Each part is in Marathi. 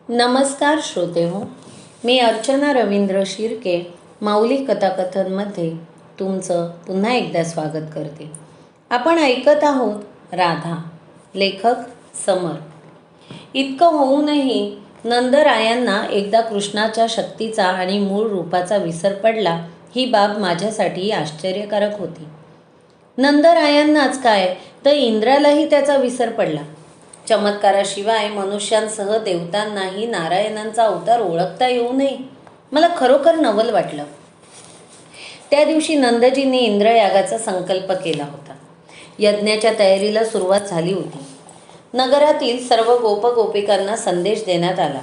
नमस्कार श्रोतेहो, मी अर्चना रवींद्र शिर्के माऊली कथाकथनमध्ये तुमचं पुन्हा एकदा स्वागत करते. आपण ऐकत आहोत राधा, लेखक समर. इतकं होऊनही नंदरायांना एकदा कृष्णाच्या शक्तीचा आणि मूळ रूपाचा विसर पडला, ही बाब माझ्यासाठी आश्चर्यकारक होती. नंदरायांनाच काय, तर इंद्रालाही त्याचा विसर पडला. चमत्काराशिवाय मनुष्यांसह देवतांनाही नारायणांचा अवतार ओळखता येऊ नये, मला खरोखर नवल वाटलं. त्या दिवशी नंदजींनी इंद्रयागाचा संकल्प केला होता. यज्ञाच्या तयारीला सुरुवात झाली होती. नगरातील सर्व गोपगोपिकांना संदेश देण्यात आला.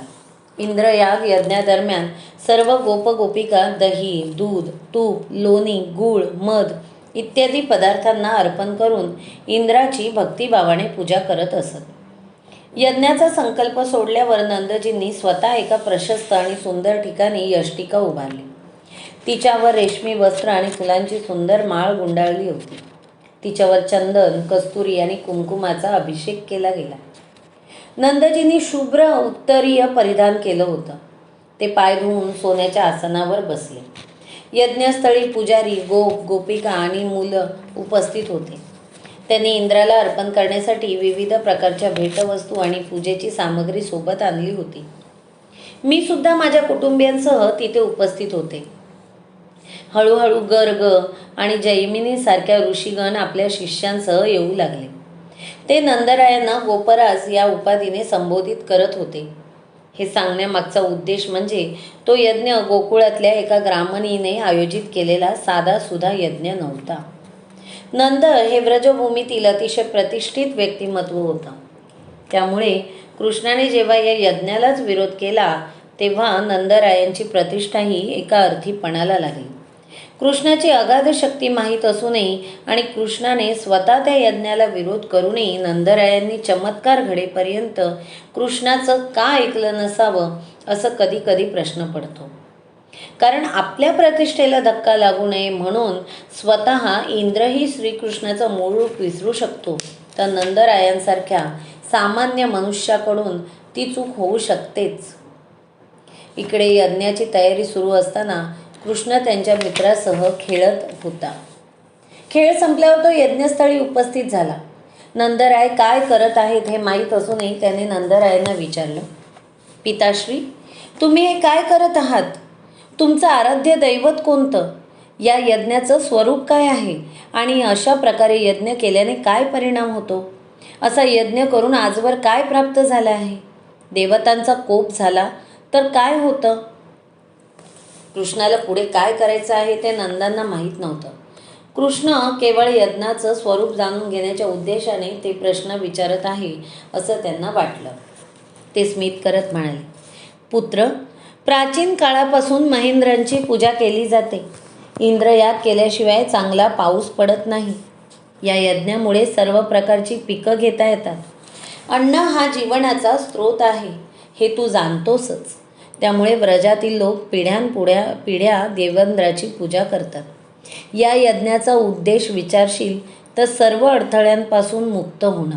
इंद्रयाग यज्ञादरम्यान सर्व गोपगोपिका दही, दूध, तूप, लोणी, गूळ, मध इत्यादी पदार्थांना अर्पण करून इंद्राची भक्तिभावाने पूजा करत असत. यज्ञाचा संकल्प सोडल्यावर नंदजींनी स्वतः एका प्रशस्त आणि सुंदर ठिकाणी यष्टिका उभारली. तिच्यावर रेशमी वस्त्र आणि फुलांची सुंदर माळ गुंडाळली होती. तिच्यावर चंदन, कस्तुरी आणि कुंकुमाचा अभिषेक केला गेला. नंदजींनी शुभ्र उत्तरीय परिधान केलं होतं. ते पाय धुवून सोन्याच्या आसनावर बसले. यज्ञस्थळी पुजारी, गोप, गोपिका आणि मुलं उपस्थित होते. त्यांनी इंद्राला अर्पण करण्यासाठी विविध प्रकारच्या भेटवस्तू आणि पूजेची सामग्री सोबत आणली होती. मी सुद्धा माझ्या कुटुंबियांसह तिथे उपस्थित होते. हळूहळू गर्ग आणि जैमिनीसारख्या ऋषीगण आपल्या शिष्यांसह येऊ लागले. ते नंदरायांना गोपराज या उपाधीने संबोधित करत होते. हे सांगण्यामागचा उद्देश म्हणजे तो यज्ञ गोकुळातल्या एका ग्रामणीने आयोजित केलेला साधासुधा यज्ञ नव्हता. नंद हे व्रजभूमीतील अतिशय प्रतिष्ठित व्यक्तिमत्व होतं. त्यामुळे कृष्णाने जेव्हा या यज्ञालाच विरोध केला, तेव्हा नंदरायांची प्रतिष्ठाही एका अर्थी पणाला लागली. कृष्णाची अगाध शक्ती माहीत असूनही आणि कृष्णाने स्वतः त्या यज्ञाला विरोध करूनही नंदरायांनी चमत्कार घडेपर्यंत कृष्णाचं का ऐकलं नसावं, असं कधी कधी प्रश्न पडतो. कारण आपल्या प्रतिष्ठेला धक्का लागू नये म्हणून स्वतः इंद्रही श्रीकृष्णाचं मूळ रूप विसरू शकतो, तर नंदरायांसारख्या सामान्य मनुष्याकडून ती चूक होऊ शकतेच. इकडे यज्ञाची तयारी सुरू असताना कृष्ण त्यांच्या मित्रासह खेळत होता. खेळ संपल्यावर तो यज्ञस्थळी उपस्थित झाला. नंदराय काय करत आहेत हे माहीत असूनही त्याने नंदरायांना विचारलं, पिताश्री, तुम्ही हे काय करत आहात? तुमचं आराध्य दैवत कोणतं? या यज्ञाचं स्वरूप काय आहे? आणि अशा प्रकारे यज्ञ केल्याने काय परिणाम होतो? असा यज्ञ करून आजवर काय प्राप्त झालं आहे? देवतांचा कोप झाला तर काय होतं? कृष्णाला पुढे काय करायचं आहे ते नंदांना माहीत नव्हतं. कृष्ण केवळ यज्ञाचं स्वरूप जाणून घेण्याच्या उद्देशाने ते प्रश्न विचारत आहे असं त्यांना वाटलं. ते स्मित करत म्हणाले, पुत्र, प्राचीन काळापासून महेंद्रांची पूजा केली जाते. इंद्रयाग केल्याशिवाय चांगला पाऊस पडत नाही. या यज्ञामुळे सर्व प्रकारची पिकं घेता येतात. अन्न हा जीवनाचा स्रोत आहे, हे तू जाणतोसच. त्यामुळे व्रजातील लोक पिढ्या देवेंद्राची पूजा करतात. या यज्ञाचा उद्देश विचारशील तर सर्व अडथळ्यांपासून मुक्त होणं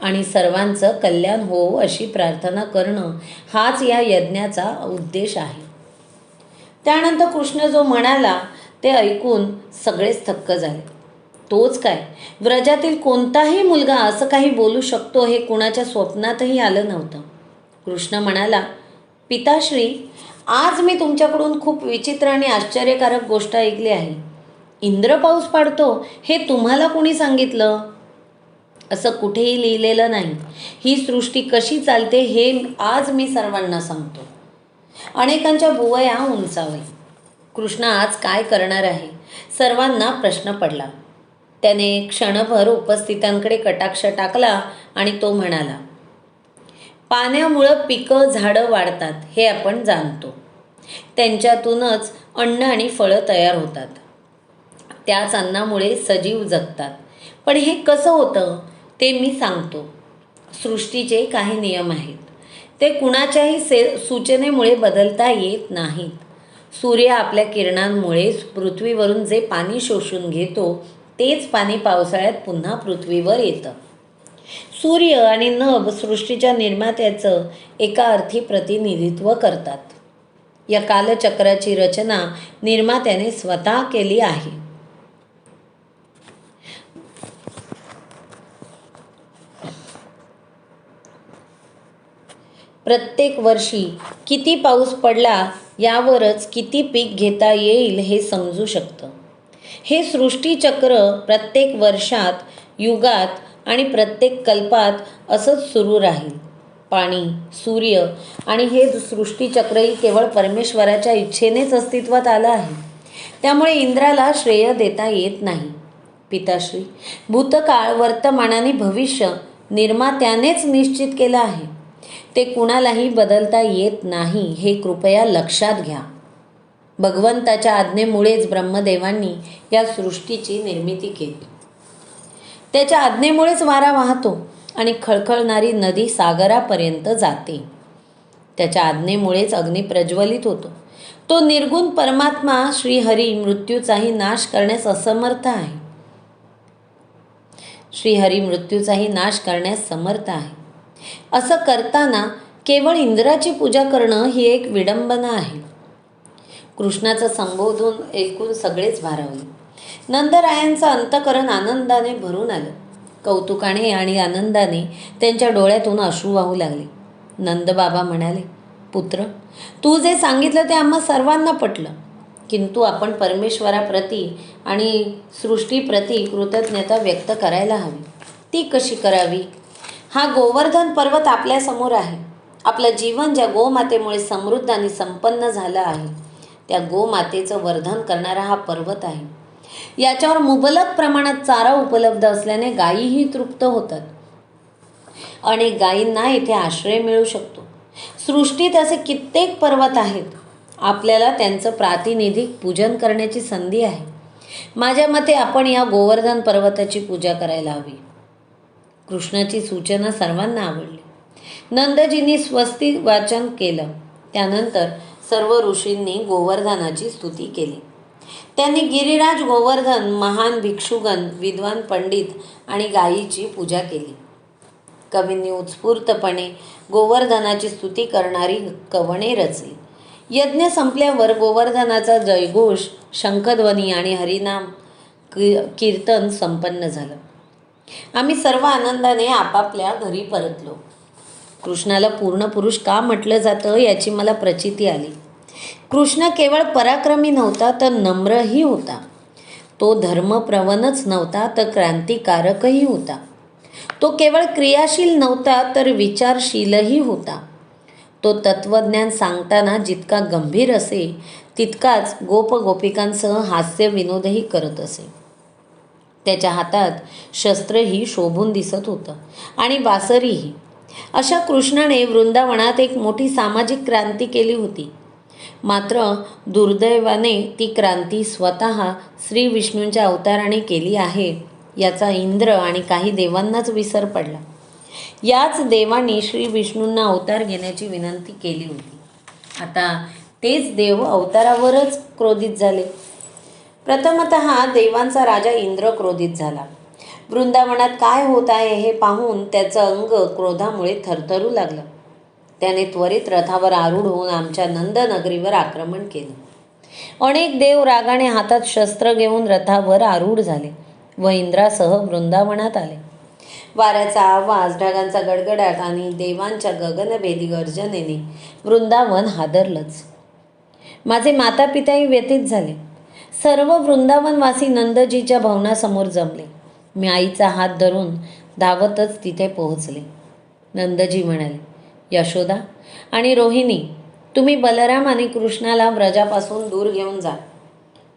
आणि सर्वांचं कल्याण हो अशी प्रार्थना करणं हाच या यज्ञाचा उद्देश आहे. त्यानंतर कृष्ण जो म्हणाला ते ऐकून सगळेच थक्क झाले. तोच काय, व्रजातील कोणताही मुलगा असं काही बोलू शकतो हे कुणाच्या स्वप्नातही आलं नव्हतं. कृष्ण म्हणाला, पिताश्री, आज मी तुमच्याकडून खूप विचित्र आणि आश्चर्यकारक गोष्ट ऐकली आहे. इंद्र पाऊस पाडतो हे तुम्हाला कोणी सांगितलं? असं कुठेही लिहिलेलं नाही. ही सृष्टी कशी चालते हे आज मी सर्वांना सांगतो. अनेकांच्या भुवया उंचावे. कृष्ण आज काय करणार आहे? सर्वांना प्रश्न पडला. त्याने क्षणभर उपस्थितांकडे कटाक्ष टाकला आणि तो म्हणाला, पाण्यामुळं पिकं, झाडं वाढतात हे आपण जाणतो. त्यांच्यातूनच अन्न आणि फळं तयार होतात. त्याच अन्नामुळे सजीव जगतात. पण हे कसं होतं ते मी सांगतो. सृष्टीचे काही नियम आहेत. ते कुणाच्याही सूचनेमुळे बदलता येत नाहीत. सूर्य आपल्या किरणांमुळे पृथ्वीवरून जे पाणी शोषून घेतो तेच पाणी पावसाळ्यात पुन्हा पृथ्वीवर येतं. सूर्य आणि नभ सृष्टीच्या निर्मात्याचं एका अर्थी प्रतिनिधित्व करतात. या कालचक्राची रचना निर्मात्याने स्वतः केली आहे. प्रत्येक वर्षी किती पाऊस पडला यावरच किती पीक घेता येईल हे समजू शकतं. हे सृष्टीचक्र प्रत्येक वर्षात, युगात आणि प्रत्येक कल्पात असंच सुरू राहील. पाणी, सूर्य आणि हे सृष्टीचक्रही केवळ परमेश्वराच्या इच्छेनेच अस्तित्वात आलं आहे. त्यामुळे इंद्राला श्रेय देता येत नाही. पिताश्री, भूतकाळ, वर्तमान आणि भविष्य निर्मात्यानेच निश्चित केलं आहे. ते कुणालाही बदलता येत नाही, हे कृपया लक्षात घ्या. भगवंताच्या आज्ञेमुळेच ब्रह्मदेवांनी या सृष्टीची निर्मिती केली. त्याच्या आज्ञेमुळेच वारा वाहतो आणि खळखळणारी नदी सागरापर्यंत जाते. त्याच्या आज्ञेमुळेच अग्नी प्रज्वलित होतो. तो निर्गुण परमात्मा श्रीहरी मृत्यूचाही नाश करण्यास असमर्थ आहे. श्रीहरी मृत्यूचाही नाश करण्यास समर्थ आहे. असं करताना केवळ इंद्राची पूजा करणं ही एक विडंबना आहे. कृष्णाचं संबोधन ऐकून सगळेच भारावले. नंदरायांचं अंतःकरण आनंदाने भरून आलं. कौतुकाने आणि आनंदाने त्यांच्या डोळ्यातून अश्रू वाहू लागले. नंदबाबा म्हणाले, पुत्र, तू जे सांगितलं ते आम्हा सर्वांना पटलं. किंतु आपण परमेश्वराप्रती आणि सृष्टीप्रती कृतज्ञता व्यक्त करायला हवी. ती कशी करावी? हा गोवर्धन पर्वत आपल्यासमोर आहे. आपलं जीवन ज्या गोमातेमुळे समृद्ध आणि संपन्न झालं आहे, त्या गोमातेचं वर्धन करणारा हा पर्वत आहे. याच्यावर मुबलक प्रमाणात चारा उपलब्ध असल्याने गायीही तृप्त होतात. अनेक गायींना येथे आश्रय मिळू शकतो. सृष्टीत असे कित्येक पर्वत आहेत. आपल्याला त्यांचं प्रातिनिधिक पूजन करण्याची संधी आहे. माझ्या मते आपण या गोवर्धन पर्वताची पूजा करायला हवी. कृष्णाची सूचना सर्वांना आवडली. नंदजींनी स्वस्ती वाचन केलं. त्यानंतर सर्व ऋषींनी गोवर्धनाची स्तुती केली. त्यांनी गिरिराज गोवर्धन, महान भिक्षुगण, विद्वान पंडित आणि गायीची पूजा केली. कवींनी उत्स्फूर्तपणे गोवर्धनाची स्तुती करणारी कवणे रचली. यज्ञ संपल्यावर गोवर्धनाचा जयघोष, शंखध्वनी आणि हरिनाम कीर्तन संपन्न झालं. आम्ही सर्व आनंदाने आपापल्या घरी परतलो. कृष्णाला पूर्ण पुरुष का म्हटलं जातं याची मला प्रचिती आली. कृष्ण केवळ पराक्रमी नव्हता तर नम्रही होता. तो धर्मप्रवणच नव्हता तर क्रांतिकारकही होता. तो केवळ क्रियाशील नव्हता तर विचारशीलही होता. तो तत्त्वज्ञान सांगताना जितका गंभीर असे तितकाच गोपगोपिकांसह हास्य विनोदही करत असे. त्याच्या हातात शस्त्रही शोभून दिसत होतं आणि बासरीही. अशा कृष्णाने वृंदावनात एक मोठी सामाजिक क्रांती केली होती. मात्र दुर्दैवाने ती क्रांती स्वतः श्री विष्णूंच्या अवताराने केली आहे याचा इंद्र आणि काही देवांनाच विसर पडला. याच देवांनी श्री विष्णूंना अवतार घेण्याची विनंती केली होती. आता तेच देव अवतारावरच क्रोधित झाले. प्रथमतः देवांचा राजा इंद्र क्रोधित झाला. वृंदावनात काय होत आहे हे पाहून त्याचं अंग क्रोधामुळे थरथरू लागलं. त्याने त्वरित रथावर आरूढ होऊन आमच्या नंदनगरीवर आक्रमण केलं. अनेक देव रागाने हातात शस्त्र घेऊन रथावर आरूढ झाले व इंद्रासह वृंदावनात आले. वाऱ्याचा आवाज, ढगांचा गडगडाट आणि देवांच्या गगनभेदी गर्जनेने वृंदावन हादरलंच. माझे माता पिताही व्यथित झाले. सर्व वृंदावनवासी नंदजीच्या भवनासमोर जमले. मी आईचा हात धरून धावतच तिथे पोहोचले. नंदजी म्हणाले, यशोदा आणि रोहिणी, तुम्ही बलराम आणि कृष्णाला व्रजापासून दूर घेऊन जा.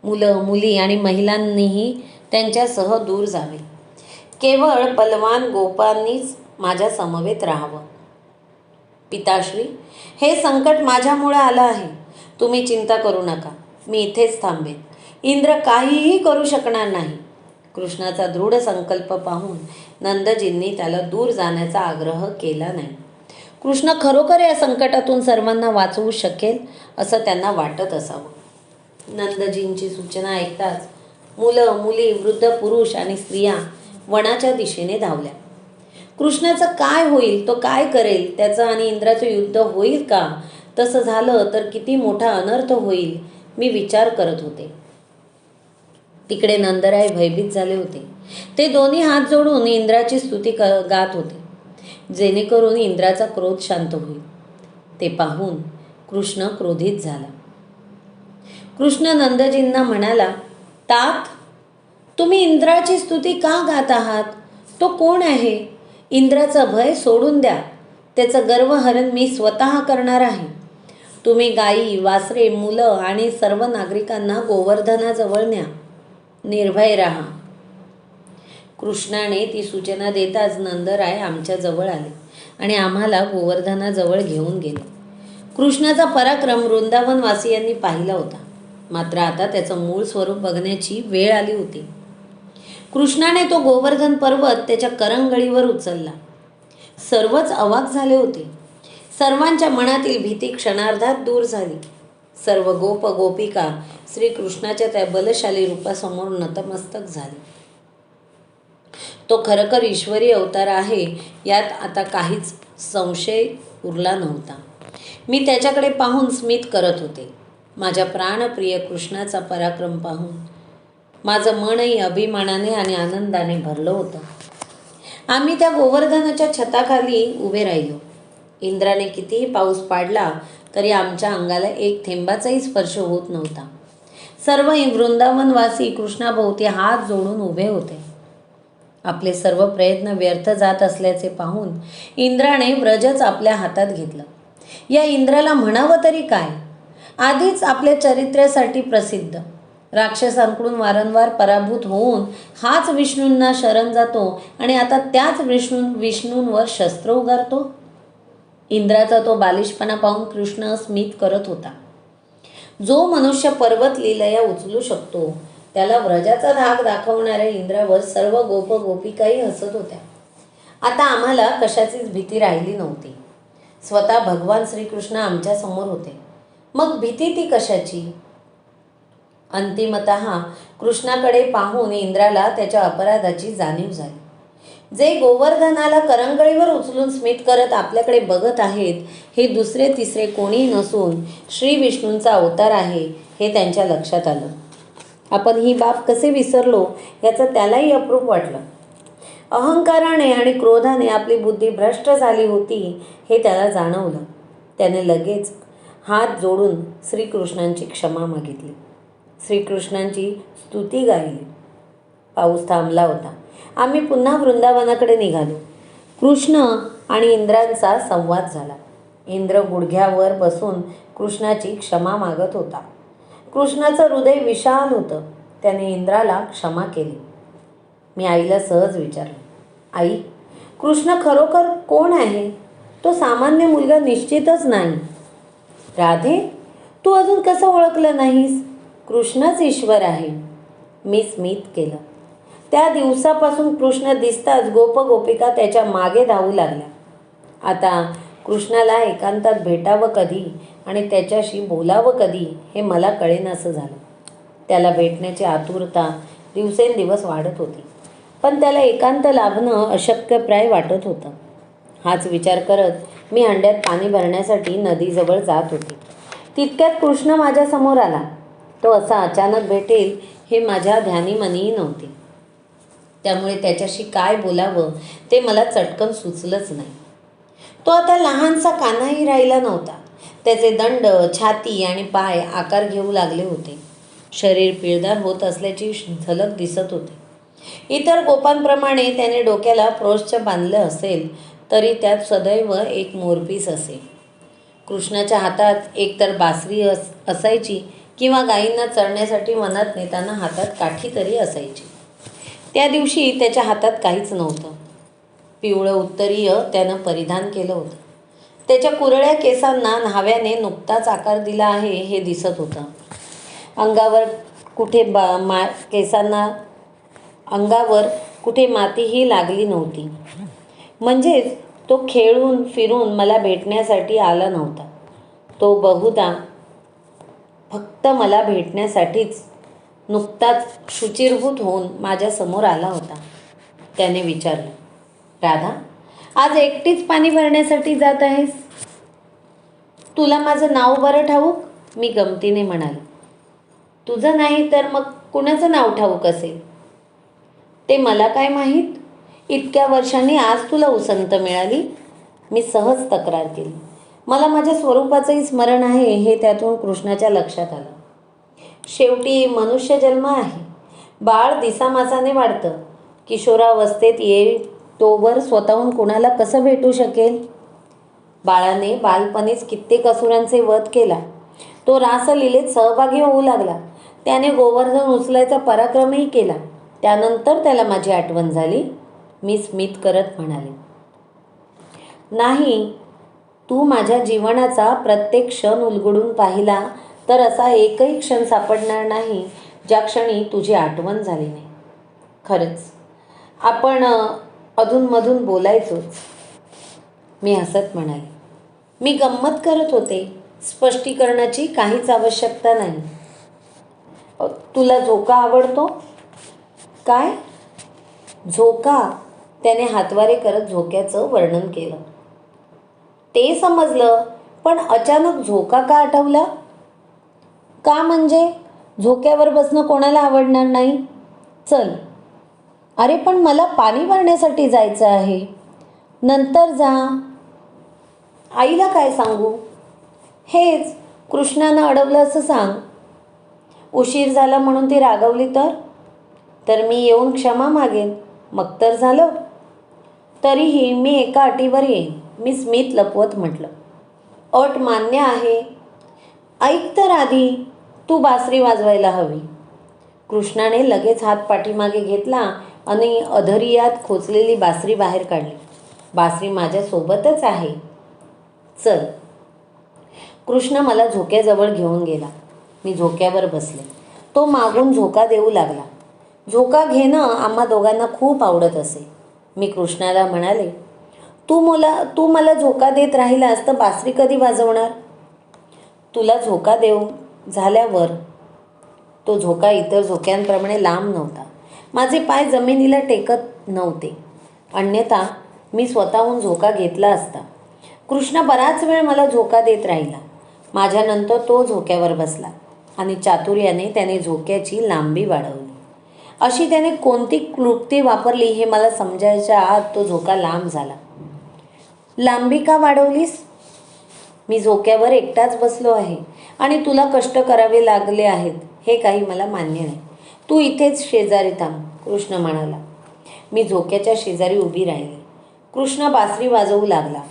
मुलं, मुली आणि महिलांनीही त्यांच्यासह दूर जावे. केवळ बलवान गोपांनीच माझ्या समवेत राहावं. पिताश्री, हे संकट माझ्यामुळे आलं आहे. तुम्ही चिंता करू नका. मी इथेच थांबेन. इंद्र काहीही करू शकणार नाही. कृष्णाचा दृढ संकल्प पाहून नंदजींनी त्याला दूर जाण्याचा आग्रह केला नाही. कृष्ण खरोखर या संकटातून सर्वांना वाचवू शकेल असं त्यांना वाटत असावं. नंदजींची सूचना ऐकताच मुलं, मुली, वृद्ध पुरुष आणि स्त्रिया वनाच्या दिशेने धावल्या. कृष्णाचं काय होईल, तो काय करेल, त्याचं आणि इंद्राचं युद्ध होईल का, तसं झालं तर किती मोठा अनर्थ होईल, मी विचार करत होते. तिकडे नंदराय भयभीत झाले होते. ते दोन्ही हात जोडून इंद्राची स्तुती गात होते, जेणेकरून इंद्राचा क्रोध शांत होईल. ते पाहून कृष्ण क्रोधित झाला. कृष्ण नंदजींना म्हणाला, तात, तुम्ही इंद्राची स्तुती का गात आहात? तो कोण आहे? इंद्राचं भय सोडून द्या. त्याचं गर्वहरण मी स्वतः करणार आहे. तुम्ही गायी, वासरे, मुलं आणि सर्व नागरिकांना गोवर्धनाजवळ न्या. निर्भय राहा. कृष्णाने ती सूचना देताच नंदराय आमच्या जवळ आले आणि आम्हाला गोवर्धनाजवळ घेऊन गेले. कृष्णाचा पराक्रम वृंदावनवासियांनी पाहिला होता, मात्र आता त्याचं मूळ स्वरूप बघण्याची वेळ आली होती. कृष्णाने तो गोवर्धन पर्वत त्याच्या करंगळीवर उचलला. सर्वच अवाक झाले होते. सर्वांच्या मनातील भीती क्षणार्धात दूर झाली. सर्व गोप गोपिका श्रीकृष्णाच्या त्या बलशाली रूपासमोर नतमस्तक झाले. तो खरोखर ईश्वरी अवतार आहे यात आता काहीच संशय उरला नव्हता. मी त्याच्याकडे पाहून स्मित करत होते. माझ्या प्राणप्रिय कृष्णाचा पराक्रम पाहून माझं मनही अभिमानाने आणि आनंदाने भरलं होतं. आम्ही त्या गोवर्धनाच्या छताखाली उभे राहिलो. इंद्राने कितीही पाऊस पाडला तरी आमच्या अंगाला एक थेंबाचाही स्पर्श होत नव्हता. सर्व वृंदावनवासी कृष्णाभोवती हात जोडून उभे होते. आपले सर्व प्रयत्न व्यर्थ जात असल्याचे पाहून इंद्राने व्रजच आपल्या हातात घेतलं. या इंद्राला म्हणावं तरी काय? आधीच आपल्या चरित्र्यासाठी प्रसिद्ध, राक्षसांकडून वारंवार पराभूत होऊन हाच विष्णूंना शरण जातो आणि आता त्याच विष्णूंवर शस्त्र उगारतो. इंद्राचा तो बालिशपणा पाहून कृष्ण स्मित करत होता. जो मनुष्य पर्वत लीलया उचलू शकतो त्याला व्रजाचा धाक दाखवणाऱ्या इंद्रावर सर्व गोप गोपिकाही हसत होत्या. आता आम्हाला कशाचीच भीती राहिली नव्हती. स्वतः भगवान श्रीकृष्ण आमच्या समोर होते. मग भीती ती कशाची? अंतिमतः कृष्णाकडे पाहून इंद्राला त्याच्या अपराधाची जाणीव झाली. जे गोवर्धनाला करंगळीवर उचलून स्मित करत आपल्याकडे बघत आहेत, हे दुसरे तिसरे कोणी नसून श्री विष्णूंचा अवतार आहे हे त्यांच्या लक्षात आलं. आपण ही बाब कसे विसरलो याचं त्यालाही अप्रूप वाटलं. अहंकाराने आणि क्रोधाने आपली बुद्धी भ्रष्ट झाली होती हे त्याला जाणवलं. त्याने लगेच हात जोडून श्रीकृष्णांची क्षमा मागितली. श्रीकृष्णांची स्तुती गायली. पाऊस थांबला होता. आम्ही पुन्हा वृंदावनाकडे निघालो. कृष्ण आणि इंद्रांचा संवाद झाला. इंद्र गुडघ्यावर बसून कृष्णाची क्षमा मागत होता. कृष्णाचं हृदय विशाल होतं. त्याने इंद्राला क्षमा केली. मी आईला सहज विचारलं, आई, कृष्ण खरोखर कोण आहे? तो सामान्य मुलगा निश्चितच नाही. राधे, तू अजून कसं ओळखलं नाहीस? कृष्णच ईश्वर आहे. मी स्मित केलं. त्या दिवसापासून कृष्ण दिसताच गोप गोपिका त्याच्या मागे धावू लागल्या. आता कृष्णाला एकांतात भेटावं कधी आणि त्याच्याशी बोलावं कधी हे मला कळेनासं झालं. त्याला भेटण्याची आतुरता दिवसेंदिवस वाढत होती, पण त्याला एकांत लाभणं अशक्यप्राय वाटत होतं. हाच विचार करत मी हंड्यात पाणी भरण्यासाठी नदीजवळ जात होते. तितक्यात कृष्ण माझ्यासमोर आला. तो असा अचानक भेटेल हे माझ्या ध्यानीमनीही नव्हते. त्यामुळे त्याच्याशी काय बोलावं ते मला चटकन सुचलंच नाही. तो आता लहानसा कानाही राहिला नव्हता. त्याचे दंड, छाती आणि पाय आकार घेऊ लागले होते. शरीर पिळदार होत असल्याची झलक दिसत होती. इतर गोपांप्रमाणे त्याने डोक्याला प्रोश्च बांधलं असेल तरी त्यात सदैव एक मोरपीस असे. कृष्णाच्या हातात एकतर बासरी असायची किंवा गायींना चरण्यासाठी वनात नेताना हातात काठी तरी असायची. त्या दिवशी त्याच्या हातात काहीच नव्हतं. पिवळं उत्तरीय त्यानं परिधान केलं होतं. त्याच्या कुरळ्या केसांना न्हाव्याने नुकताच आकार दिला आहे हे दिसत होतं. अंगावर कुठे मातीही लागली नव्हती. म्हणजेच तो खेळून फिरून मला भेटण्यासाठी आला नव्हता. तो बहुधा फक्त मला भेटण्यासाठीच नुकताच शुचिर्भूत होऊन माझ्यासमोर आला होता. त्याने विचारलं, राधा, आज एकटीच पाणी भरण्यासाठी जात आहेस? तुला माझं नाव बरं ठाऊक? मी गमतीने म्हणाले. तुझं नाही तर मग कुणाचं नाव ठाऊक असेल? ते मला काय माहीत? इतक्या वर्षांनी आज तुला उसंत मिळाली. मी सहज तक्रार केली. मला माझ्या स्वरूपाचंही स्मरण आहे हे त्यातून कृष्णाच्या लक्षात आलं. शेवटी मनुष्य जन्म आहे. बाळ दिसामासाने वाढतं. किशोरावस्थेत तोवर स्वतःहून कुणाला कसं भेटू शकेल? बाळाने बालपणीच कित्येक असुरांचे वध केला. तो रासलीलेत सहभागी होऊ लागला. त्याने गोवर्धन उचलायचा पराक्रमही केला. त्यानंतर त्याला माझी आठवण झाली. मी स्मित करत म्हणाले. नाही, तू माझ्या जीवनाचा प्रत्येक क्षण उलगडून पाहिला तर असा एकही क्षण सापडणार नाही ज्या क्षणी तुझी आठवण झाली नाही. खरंच आपण अधूनमधून बोलायचोच. मी हसत म्हणाले. मी गंमत करत होते. स्पष्टीकरणाची काहीच आवश्यकता नाही. तुला झोका आवडतो? काय? झोका? त्याने हातवारे करत झोक्याचं वर्णन केलं. ते समजलं, पण अचानक झोका का आठवला? का म्हणजे? झोक्यावर बसणं कोणाला आवडणार नाही? चल. अरे पण मला पाणी भरण्यासाठी जायचं आहे. नंतर जा. आईला काय सांगू? हेच, कृष्णानं अडवलं असं सांग. उशीर झाला म्हणून ती रागवली तर मी येऊन क्षमा मागेन. मग तर झालं. तरीही मी एका अटीवर येईन. मी स्मित लपवत म्हटलं. अट मान्य आहे. ऐक तर आधी, तू बासरी वाजवायला हवी. कृष्णाने लगेच हात पाठीमागे घेतला आणि अधरियात खोचलेली बासरी बाहेर काढली. बासरी माझ्यासोबतच आहे. चल. कृष्ण मला झोक्याजवळ घेऊन गेला. मी झोक्यावर बसले. तो मागून झोका देऊ लागला. झोका घेणं आम्हा दोघांना खूप आवडत असे. मी कृष्णाला म्हणाले, तू मला झोका देत राहिलास तर बासरी कधी वाजवणार? तुला झोका देऊ झाल्यावर. तो झोका इतर झोक्यांप्रमाणे लांब नव्हता. माझे पाय जमिनीला टेकत नव्हते. अन्यथा मी स्वतःहून झोका घेतला असता. कृष्ण बराच वेळ मला झोका देत राहिला. माझ्यानंतर तो झोक्यावर बसला आणि चातुर्याने त्याने झोक्याची लांबी वाढवली. अशी त्याने कोणती क्लुप्ती वापरली हे मला समजायच्या आत तो झोका लांब झाला. लांबी का वाढवलीस? मी झोक्यावर एकटाच बसलो आहे आणि तुला कष्ट करावे लागले आहेत हे काही मला मान्य नाही. तू इथेच शेजारी थांब, कृष्ण म्हणाला. मी झोक्याच्या शेजारी उभी राहिली. कृष्ण बासरी वाजवू लागला.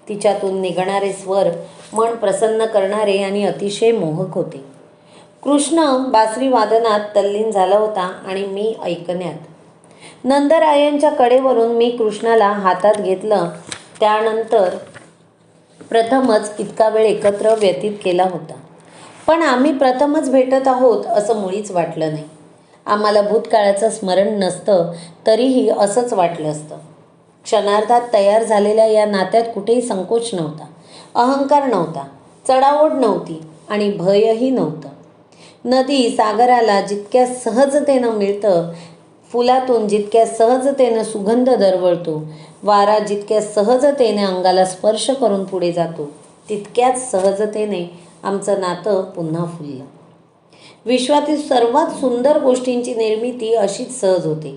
तिच्यातून निघणारे स्वर मन प्रसन्न करणारे आणि अतिशय मोहक होते. कृष्ण बासरी वादनात तल्लीन झाला होता आणि मी ऐकण्यात. नंदरायांच्या कडेवरून मी कृष्णाला हातात घेतलं. त्यानंतर प्रथमच इतका वेळ एकत्र व्यतीत केला होता. पण आम्ही प्रथमच भेटत आहोत असं मुळीच वाटलं नाही. आम्हाला भूतकाळाचं स्मरण नसतं तरीही असंच वाटलं असतं. क्षणार्धात तयार झालेल्या या नात्यात कुठेही संकोच नव्हता, अहंकार नव्हता, चढाओढ नव्हती आणि भयही नव्हतं. नदी सागराला जितक्या सहजतेनं मिळतं, फुलातून जितक्या सहजतेनं सुगंध दरवळतो, वारा जितक्या सहजतेने अंगाला स्पर्श करून पुढे जातो, तितक्याच सहजतेने आमचं नातं पुन्हा फुललं. विश्वातील सर्वात सुंदर गोष्टींची निर्मिती अशीच सहज होते.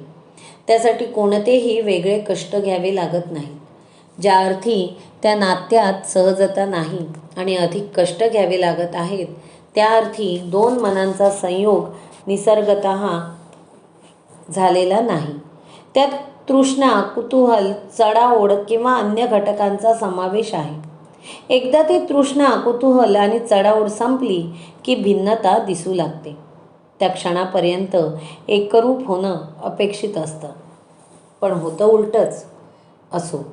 त्यासाठी कोणतेही वेगळे कष्ट घ्यावे लागत नाहीत. ज्या अर्थी त्या नात्यात सहजता नाही आणि अधिक कष्ट घ्यावे लागत आहेत, त्या अर्थी दोन मनांचा संयोग निसर्गतः झालेला नाही. त्यात तृष्णा, कुतूहल, चढाओढ किंवा अन्य घटकांचा समावेश आहे. एकदा ती तृष्णा, कुतूहल आणि चढाओढ संपली की भिन्नता दिसू लागते. त्या क्षणापर्यंत एकरूप होणं अपेक्षित असतं, पण होतं उलटंच. असो,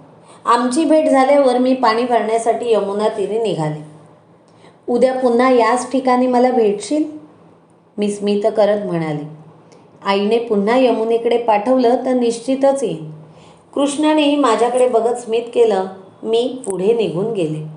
आमची भेट झाल्यावर मी पाणी भरण्यासाठी यमुना तीरी निघाले. उद्या पुन्हा याच ठिकाणी मला भेटशील? मी स्मित करत म्हणाले. आईने पुन्हा यमुनेकडे पाठवलं तर निश्चितच येईन. कृष्णाने माझ्याकडे बघत स्मित केलं. मी पुढे निघून गेले.